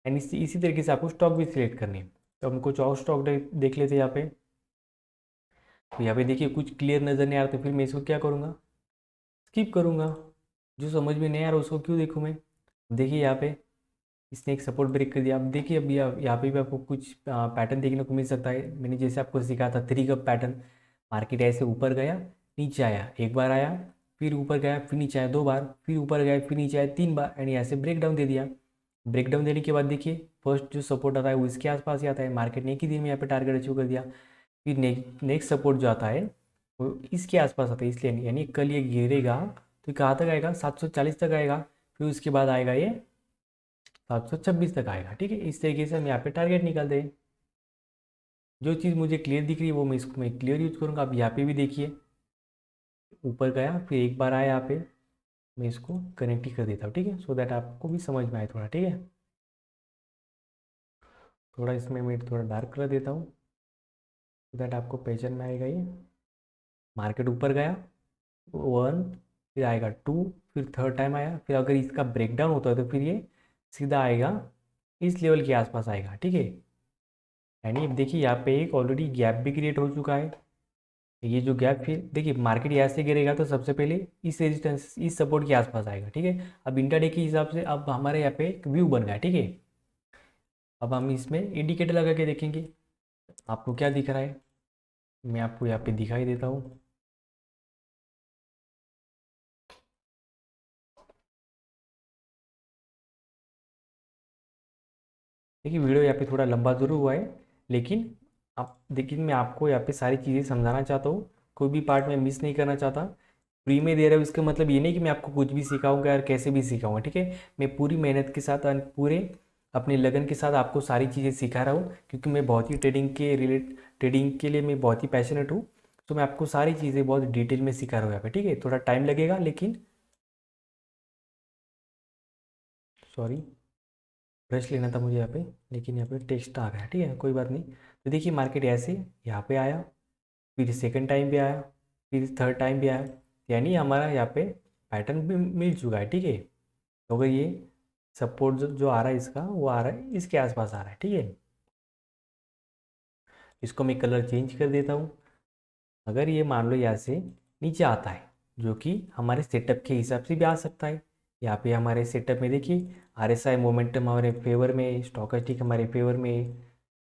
एंड इसी तरीके से आपको स्टॉक भी सिलेक्ट करनी है। तो हम कुछ और स्टॉक देख लेते हैं यहाँ पे। तो यहाँ पे देखिए कुछ क्लियर नज़र नहीं आ रहा, तो फिर मैं इसको क्या करूँगा, स्किप करूँगा। जो समझ में नहीं आ रहा उसको क्यों देखूँ मैं। देखिए यहाँ पे इसने एक सपोर्ट ब्रेक कर दिया। अब देखिए अब यहाँ पे भी आपको कुछ पैटर्न देखने को मिल सकता है। मैंने जैसे आपको सिखाया था 3 कप पैटर्न, मार्केट ऐसे ऊपर गया, नीचे आया, एक बार आया, फिर ऊपर गया, फिर नीचे आया 2 बार, फिर ऊपर गया, फिर नीचे आया 3 बार, यानी ऐसे ब्रेक डाउन दे दिया। ब्रेक डाउन देने के बाद देखिए फर्स्ट जो सपोर्ट आता है वो इसके आसपास ही आता है। मार्केट ने एक ही दिन में यहाँ पे टारगेट अचीव कर दिया। फिर नेक्स्ट सपोर्ट जो आता है वो इसके आसपास आता है, इसलिए यानी कल ये गिरेगा तो कहाँ तक आएगा, 740 तक आएगा। फिर उसके बाद आएगा ये 726 तक आएगा। ठीक है, इस तरीके से हम यहाँ पे टारगेट निकालते हैं। जो चीज़ मुझे क्लियर दिख रही है वो मैं क्लियर यूज करूँगा। अब यहाँ पे भी देखिए ऊपर गया, फिर एक बार आया यहाँ पे, मैं इसको कनेक्ट ही कर देता हूँ। ठीक है, सो दैट आपको भी समझ में आए थोड़ा। ठीक है, थोड़ा इसमें मैं थोड़ा डार्क कर देता हूँ, सो दैट आपको पहचान में आएगा। ये मार्केट ऊपर गया 1, फिर आएगा 2, फिर थर्ड टाइम आया, फिर अगर इसका ब्रेकडाउन होता है तो फिर ये सीधा आएगा इस लेवल के आसपास आएगा। ठीक है, यानी अब देखिए यहाँ पे एक ऑलरेडी गैप भी क्रिएट हो चुका है। ये जो गैप, फिर देखिए मार्केट यहाँ से गिरेगा तो सबसे पहले इस रेजिस्टेंस, इस सपोर्ट के आसपास आएगा। ठीक है, अब इंट्राडे के हिसाब से अब हमारे यहाँ पे एक व्यू बन गया। ठीक है, अब हम इसमें इंडिकेटर लगा के देखेंगे आपको क्या दिख रहा है। मैं आपको यहाँ पे दिखाई देता हूँ। देखिए वीडियो यहाँ पे थोड़ा लंबा जरूर हुआ है, लेकिन आप देखिए मैं आपको यहाँ पे सारी चीज़ें समझाना चाहता हूँ, कोई भी पार्ट में मिस नहीं करना चाहता। फ्री में दे रहा हूँ इसका मतलब ये नहीं कि मैं आपको कुछ भी सिखाऊंगा यार, कैसे भी सिखाऊंगा। ठीक है, मैं पूरी मेहनत के साथ और पूरे अपने लगन के साथ आपको सारी चीज़ें सिखा रहा हूँ, क्योंकि मैं बहुत ही ट्रेडिंग के लिए मैं बहुत ही पैशनेट हूँ। तो मैं आपको सारी चीज़ें बहुत डिटेल में सिखा रहा हूँ यहाँ पे। ठीक है, थोड़ा टाइम लगेगा, लेकिन सॉरी ब्रश लेना था मुझे यहाँ पे, लेकिन यहाँ पे टेक्स्ट आ गया। ठीक है, कोई बात नहीं। तो देखिए मार्केट ऐसे यहाँ पे आया, फिर सेकंड टाइम भी आया, फिर थर्ड टाइम भी आया, यानी हमारा यहाँ पे पैटर्न भी मिल चुका है। ठीक है, तो अगर ये सपोर्ट जो आ रहा है इसका, वो आ रहा है इसके आसपास आ रहा है। ठीक है, इसको मैं कलर चेंज कर देता हूँ। अगर ये मान लो यहाँ से नीचे आता है, जो कि हमारे सेटअप के हिसाब से भी आ सकता है। यहाँ पे हमारे सेटअप में देखिए RSI मोमेंटम हमारे फेवर में, स्टॉकेस्टिक हमारे फेवर में,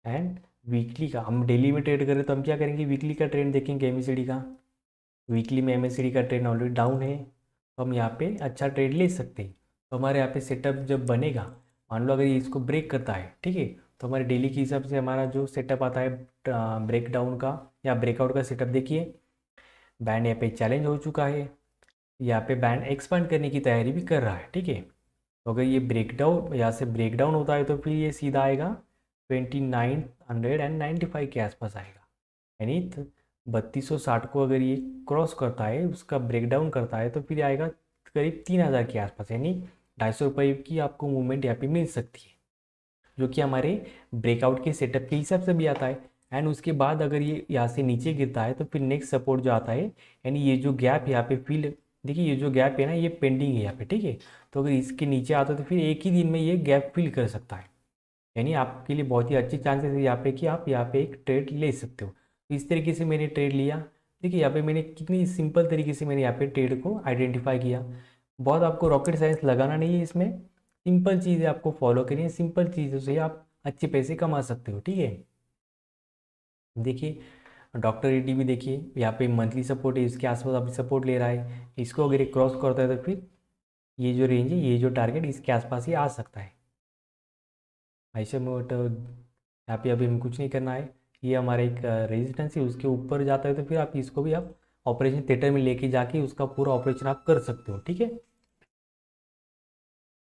एंड वीकली का, हम डेली में ट्रेड करें तो हम क्या करेंगे, वीकली का ट्रेंड देखेंगे MACD का। वीकली में MACD का ट्रेंड ऑलरेडी डाउन है, तो हम यहाँ पे अच्छा ट्रेड ले सकते हैं। तो हमारे यहाँ पे सेटअप जब बनेगा, मान लो अगर ये इसको ब्रेक करता है, ठीक है, तो हमारे डेली के हिसाब से हमारा जो सेटअप आता है ब्रेक डाउन का या ब्रेकआउट का सेटअप, देखिए बैंड यहाँ पे चैलेंज हो चुका है, यहाँ पे बैंड एक्सपांड करने की तैयारी भी कर रहा है। ठीक है, तो अगर ये ब्रेकडाउन यहाँ से ब्रेकडाउन होता है तो फिर ये सीधा आएगा 2995 के आसपास आएगा। यानी 3260 को अगर ये क्रॉस करता है, उसका ब्रेकडाउन करता है, तो फिर आएगा करीब 3000 के आसपास, यानी 250 रुपये की आपको मूवमेंट यहाँ पे मिल सकती है, जो कि हमारे ब्रेकआउट के सेटअप के हिसाब से भी आता है। एंड उसके बाद अगर ये यहाँ से नीचे गिरता है तो फिर नेक्स्ट सपोर्ट जो आता है, यानी ये जो गैप यहाँ पे फिल, देखिए ये जो गैप है ना, ये पेंडिंग है यहाँ पे, ठीक है। तो अगर इसके नीचे आता है तो फिर एक ही दिन में ये गैप फिल कर सकता है, यानी आपके लिए बहुत ही अच्छी चांसेस है यहाँ पे कि आप यहाँ पे एक ट्रेड ले सकते हो। तो इस तरीके से मैंने ट्रेड लिया। देखिए यहाँ पे मैंने कितनी सिंपल तरीके से मैंने यहाँ पे ट्रेड को आइडेंटिफाई किया। बहुत आपको रॉकेट साइंस लगाना नहीं है इसमें, सिंपल चीज़ें आपको फॉलो करनी है, सिंपल चीज़ों से आप अच्छे पैसे कमा सकते हो, ठीक है। देखिए डॉक्टर रेड्डी भी देखिए यहाँ पे मंथली सपोर्ट है, इसके आसपास अभी सपोर्ट ले रहा है, इसको अगर ये क्रॉस करता है तो फिर ये जो रेंज है, ये जो टारगेट, इसके आसपास ही आ सकता है। ऐसे में तो यहाँ पे अभी हमें कुछ नहीं करना है, ये हमारा एक रेजिस्टेंस है, उसके ऊपर जाता है तो फिर आप इसको भी आप ऑपरेशन थिएटर में लेके जाके उसका पूरा ऑपरेशन आप कर सकते हो, ठीक है।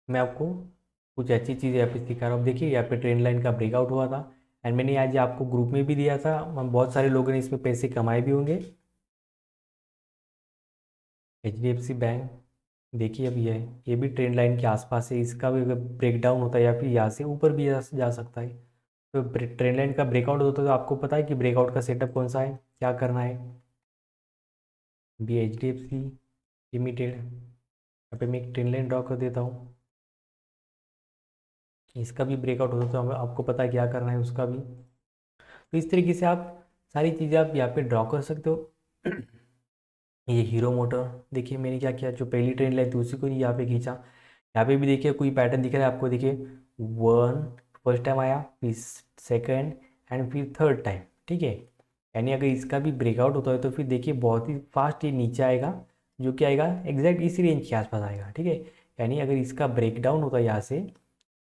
मैं आपको कुछ अच्छी चीज़ यहाँ पे सिखा रहा हूँ। देखिए यहाँ पे ट्रेंड लाइन का ब्रेकआउट हुआ था, एंड मैंने आज आपको ग्रुप में भी दिया था, हम बहुत सारे लोगों ने इसमें पैसे कमाए भी होंगे। HDFC बैंक, देखिए अब ये भी ट्रेंड लाइन के आसपास है, इसका भी अगर ब्रेक डाउन होता है या फिर यहाँ से ऊपर भी जा सकता है। तो ट्रेंड लाइन का ब्रेकआउट होता है तो आपको पता है कि ब्रेकआउट का सेटअप कौन सा है, क्या करना है। बी HDFC लिमिटेड, यहाँ पे मैं एक ट्रेंड लाइन ड्रॉ कर देता हूँ, इसका भी ब्रेकआउट होता है तो आपको पता है क्या करना है उसका भी। तो इस तरीके से आप सारी चीज़ें आप यहाँ पे ड्रॉ कर सकते हो। ये हीरो मोटर, देखिए मैंने क्या किया, जो पहली ट्रेन लाइन थी उसी को यहाँ पे खींचा। यहाँ पे भी देखिए कोई पैटर्न दिख रहा है आपको, देखिए वन फर्स्ट टाइम आया, फिर सेकंड एंड फिर थर्ड टाइम, ठीक है। यानी अगर इसका भी ब्रेकआउट होता है तो फिर देखिए बहुत ही फास्ट ये नीचे आएगा, जो कि आएगा एग्जैक्ट इसी रेंज के आसपास आएगा, ठीक है। यानी अगर इसका ब्रेकडाउन होता है यहाँ से,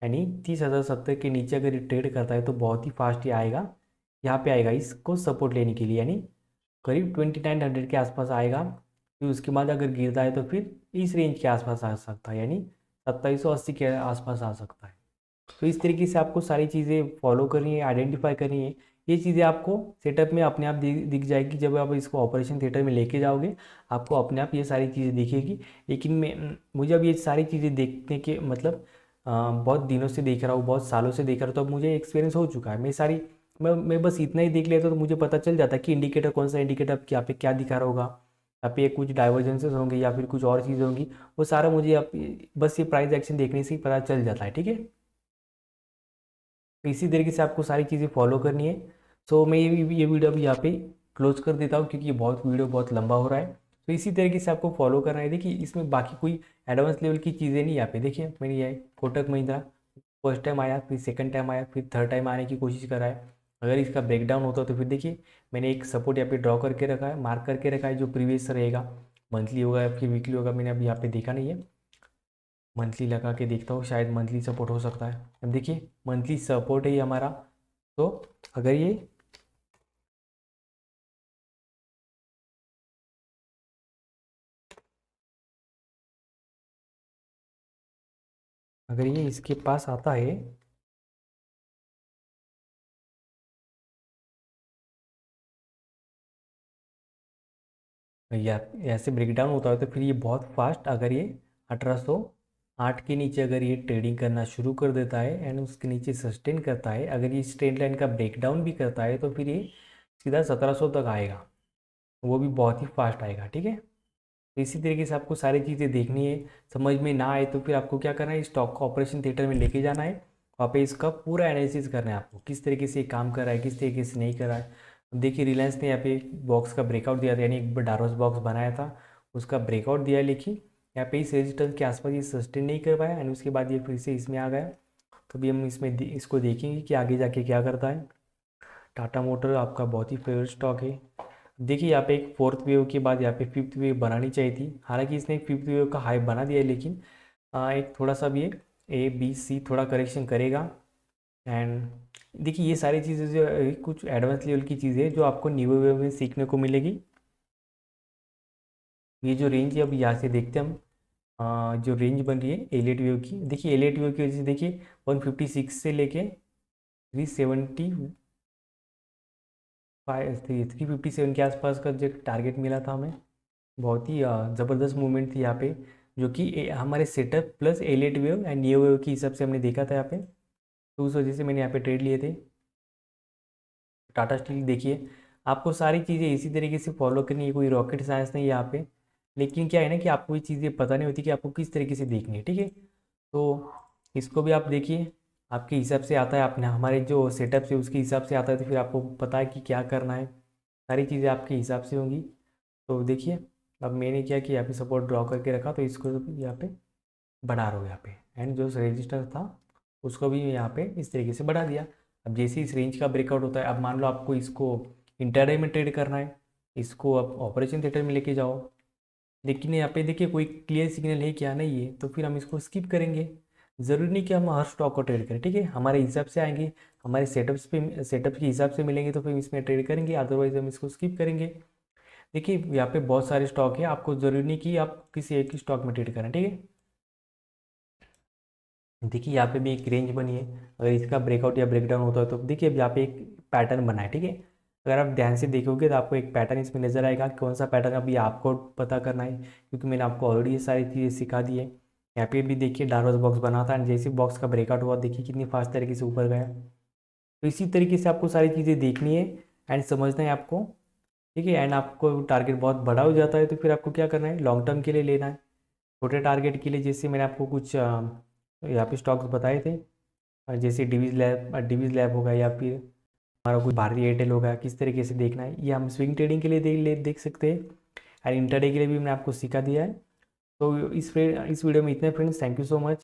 यानी 30,070 के नीचे अगर ये ट्रेड करता है तो बहुत ही फास्ट ये आएगा, यहाँ पे आएगा इसको सपोर्ट लेने के लिए, यानी करीब 2900 के आसपास आएगा। फिर उसके बाद अगर गिरता है तो फिर इस रेंज के आसपास आ सकता है, यानी 2780 के आसपास आ सकता है। तो इस तरीके से आपको सारी चीज़ें फॉलो करनी है, आइडेंटिफाई करनी है। ये चीज़ें आपको सेटअप में अपने आप दिख जाएगी, जब आप इसको ऑपरेशन थिएटर में लेके जाओगे आपको अपने आप ये सारी चीज़ें दिखेगी। लेकिन मुझे अब ये सारी चीज़ें देखने के मतलब बहुत दिनों से देख रहा हूँ, बहुत सालों से देख रहा हूँ, तो अब मुझे एक्सपीरियंस हो चुका है। मैं बस इतना ही देख लेता तो मुझे पता चल जाता कि इंडिकेटर कौन सा इंडिकेटर यहाँ पे क्या दिखा रहा होगा, यहाँ पे कुछ डाइवर्जेंसेस होंगे या फिर कुछ और चीज़ें होंगी, वो सारा मुझे बस ये प्राइस एक्शन देखने से ही पता चल जाता है, ठीक है। तो इसी तरीके से आपको सारी चीज़ें फॉलो करनी है। सो मैं ये वीडियो अभी यहाँ पे क्लोज कर देता हूँ, क्योंकि ये वीडियो बहुत लंबा हो रहा है। तो इसी तरीके से आपको फॉलो करना है। देखिए इसमें बाकी कोई एडवांस लेवल की चीज़ें नहीं, यहाँ पे देखिए मैंने ये कोटक महिंद्रा फर्स्ट टाइम आया, फिर सेकंड टाइम आया, फिर थर्ड टाइम आने की कोशिश कर रहा है। अगर इसका ब्रेकडाउन होता है तो फिर देखिए मैंने एक सपोर्ट यहाँ पे ड्रॉ करके रखा है, मार्क करके रखा है, जो प्रीवियस रहेगा, मंथली होगा या फिर वीकली होगा, मैंने अभी यहाँ पे देखा नहीं है। मंथली लगा के देखता हूँ, शायद मंथली सपोर्ट हो सकता है। अब देखिए मंथली सपोर्ट है ये हमारा, तो अगर ये इसके पास आता है, या ऐसे ब्रेकडाउन होता है तो फिर ये बहुत फास्ट, अगर ये 1808 के नीचे अगर ये ट्रेडिंग करना शुरू कर देता है एंड उसके नीचे सस्टेन करता है, अगर ये स्ट्रेट लाइन का ब्रेकडाउन भी करता है तो फिर ये सीधा 1700 तक आएगा, वो भी बहुत ही फास्ट आएगा, ठीक है। तो इसी तरीके से आपको सारी चीज़ें देखनी है। समझ में ना आए तो फिर आपको क्या करना है, स्टॉक को ऑपरेशन थिएटर में लेके जाना है, वहाँ पे इसका पूरा एनालिसिस करना है आपको, किस तरीके से ये काम कर रहा है, किस तरीके से नहीं कर रहा है। देखिए रिलायंस ने यहाँ पे बॉक्स का ब्रेकआउट दिया था, यानी एक डार्वस बॉक्स बनाया था, उसका ब्रेकआउट दिया है, लेकिन यहाँ पे इस रेजिस्टेंस के आसपास ये सस्टेन नहीं कर पाया एंड उसके बाद ये फिर से इसमें आ गया। तो अभी हम इसमें इसको देखेंगे कि आगे जाके क्या करता है। टाटा मोटर आपका बहुत ही फेवरेट स्टॉक है। देखिए यहाँ पे एक फोर्थ वेव के बाद यहाँ पे फिफ्थ वेव बनानी चाहिए थी, हालांकि इसने एक फिफ्थ वेव का हाई बना दिया है, लेकिन एक थोड़ा सा भी A B C थोड़ा करेक्शन करेगा। एंड देखिए ये सारी चीज़ें जो कुछ एडवांस लेवल की चीज़ें जो आपको न्यू वेव में सीखने को मिलेगी। ये जो रेंज है अब यहाँ से देखते हैं हम, जो रेंज बन रही है एलियट वेव की, देखिए एलियट वेव की वजह से देखिए 156 से लेके 370 357 के आसपास का जो टारगेट मिला था हमें। बहुत ही ज़बरदस्त मूवमेंट थी यहाँ पे, जो कि हमारे setup plus Elliott wave and neo wave के हिसाब से हमने देखा था यहाँ पे। तो उस वजह से मैंने यहाँ पे ट्रेड लिए थे। टाटा स्टील देखिए, आपको सारी चीज़ें इसी तरीके से फॉलो करनी है, कोई रॉकेट साइंस नहीं है यहाँ पे। लेकिन क्या है ना कि आपको ये चीज़ें पता नहीं होती कि आपको किस तरीके से देखनी है, ठीक है। तो इसको भी आप देखिए, आपके हिसाब से आता है, आपने हमारे जो सेटअप से उसके हिसाब से आता है, तो फिर आपको पता है कि क्या करना है, सारी चीज़ें आपके हिसाब से होंगी। तो देखिए, अब मैंने क्या किया, यहाँ पे सपोर्ट ड्रॉ करके रखा, तो इसको यहाँ पे बढ़ा रहा हूँ यहाँ पे, एंड जो रेजिस्टेंस था उसको भी यहाँ पे इस तरीके से बढ़ा दिया। अब जैसे इस रेंज का ब्रेकआउट होता है, अब मान लो आपको इसको इंटरडे में ट्रेड करना है, इसको आप ऑपरेशन थिएटर में लेके जाओ, लेकिन यहाँ पे देखिए कोई क्लियर सिग्नल है क्या, नहीं है, तो फिर हम इसको स्किप करेंगे। ज़रूरी नहीं कि हम हर स्टॉक को ट्रेड करें, ठीक है, हमारे हिसाब से आएंगे, हमारे सेटअप के हिसाब से मिलेंगे तो फिर इसमें ट्रेड करेंगे, अदरवाइज हम इसको स्किप करेंगे। देखिए यहाँ पे बहुत सारे स्टॉक है, आपको ज़रूरी नहीं कि आप किसी एक ही स्टॉक में ट्रेड करें, ठीक है। देखिए यहाँ पे भी एक रेंज बनी है, अगर इसका ब्रेकआउट या ब्रेकडाउन होता है तो देखिए अब यहाँ पे एक पैटर्न बना है, ठीक है। अगर आप ध्यान से देखोगे तो आपको एक पैटर्न इसमें नजर आएगा, कौन सा पैटर्न अभी आपको पता करना है, क्योंकि मैंने आपको ऑलरेडी ये सारी चीज़ें सिखा दी है। यहाँ पे भी देखिए डार्वस बॉक्स बना था, एंड जैसे बॉक्स का ब्रेकआउट हुआ देखिए कितनी फास्ट तरीके से ऊपर गया। तो इसी तरीके से आपको सारी चीज़ें देखनी है एंड समझना है आपको, ठीक है। एंड आपको टारगेट बहुत बड़ा हो जाता है तो फिर आपको क्या करना है, लॉन्ग टर्म के लिए लेना है। छोटे टारगेट के लिए जैसे मैंने आपको कुछ यहाँ पे स्टॉक्स बताए थे, जैसे डिवीज लैब होगा, या फिर हमारा कोई भारतीय एयरटेल होगा, किस तरीके से देखना है, ये हम स्विंग ट्रेडिंग के लिए देख सकते हैं। एंड इंटरडे के लिए भी मैंने आपको सिखा दिया है। तो इस वीडियो में इतना friends, thank you so much.